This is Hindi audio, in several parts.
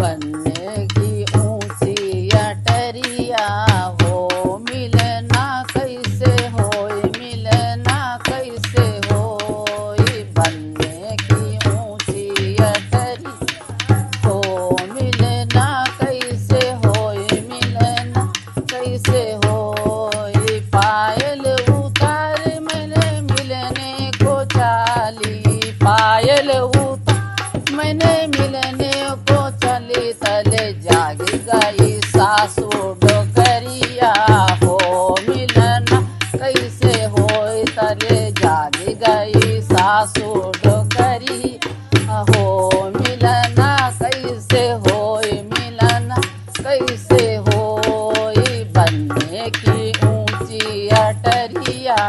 बनने की ऊंची अटरिया हो, मिलना कैसे होय, मिलना कैसे होय। बनने की ऊंची अटरिया हो, मिलना कैसे होय, मिलना कैसे होय। पायल उतार मैंने मिलने को चाली, पायल उतार मैंने मिलने को चली, तले जाग गई सासू डोकरिया हो, मिलना कैसे होय, तले जाग गई सासू डोकरिया हो, मिलना कैसे होय, मिलना कैसे होय। बनने की ऊंची अटरिया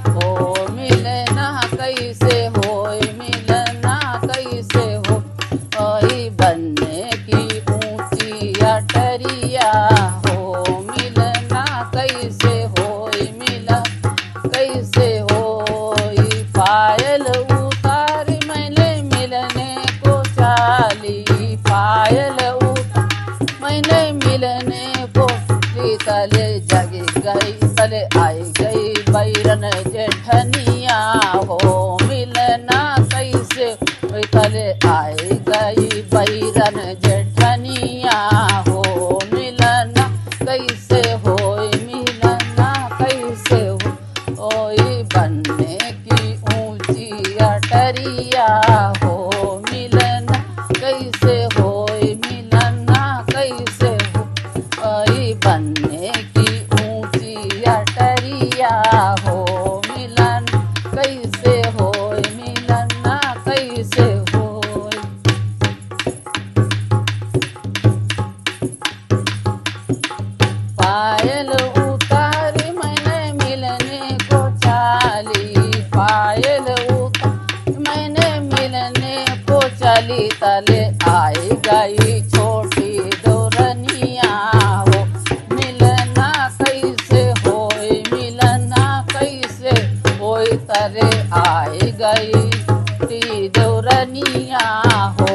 हो, मिलना कैसे होय, मिलना कैसे होय। बनने की ऊंची अटरिया हो, मिलना कैसे होय, मिलना कैसे होय। पायल उतार मैंने मिलने को चाली, पायल उतार मैंने मिलने को तले जग गई, तले आई गई बैरन जेठनिया हो, मिलना कैसे होय, तले आई गई बैरन जेठनिया हो, मिलना कैसे होय, मिलना कैसे होय। बनने की ऊंची अटरिया हो, मिलना कैसे होय, मिलना कैसे होय। बनने की ऊंची अटरिया हो, मिलन कैसे होय, मिलना कैसे होय। पायल उतार मैंने मिलने को चाली, पायल उतार मैंने मिलने को चली, तले आई गई छोटी डोरनिया हो, मिलना कैसे होय, मिलना कैसे होय। तले आई गई छोटी डोरनिया हो,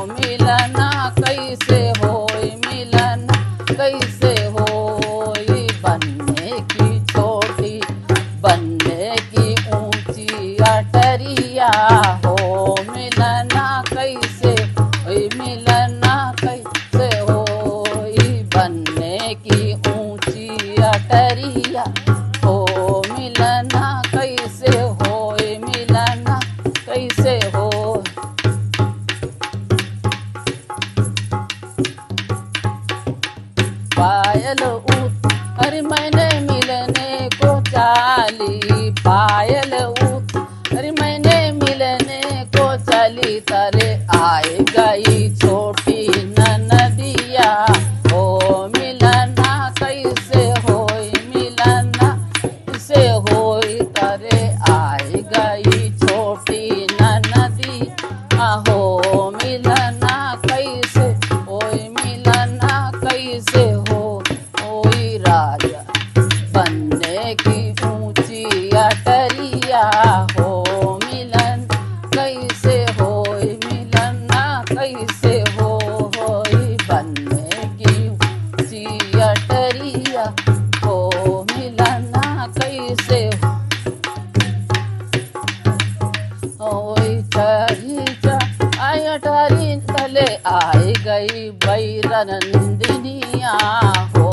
मिलना कैसे होय, मिलना कैसे होय। बनने की छोटी, बनने की ऊंची अटरिया हो, मिलना कैसे होय, मिलना कैसे होय। बनने की ऊंची अटरिया हो, मिलना कैसे होय, मिलना कैसे होय। पायल उतार मैंने मिलने को चाली, पायल उतार मैंने मिलने को चली, तले आई गई छोटी ननदिया हो, मिलना कैसे होय, मिलना कैसे होय। तले आई गई छोटी ननदिया हो, मिलना कैसे होय, मिलना कैसे होय। राजा बनने की ऊंची अटरिया हो, मिलन कैसे होय, मिलना कैसे होय। बनने की ऊंची अटरिया हो, मिलना कैसे होय। चढ़ी आई अटारी, तले आई गई बैरन नंदिनिया हो,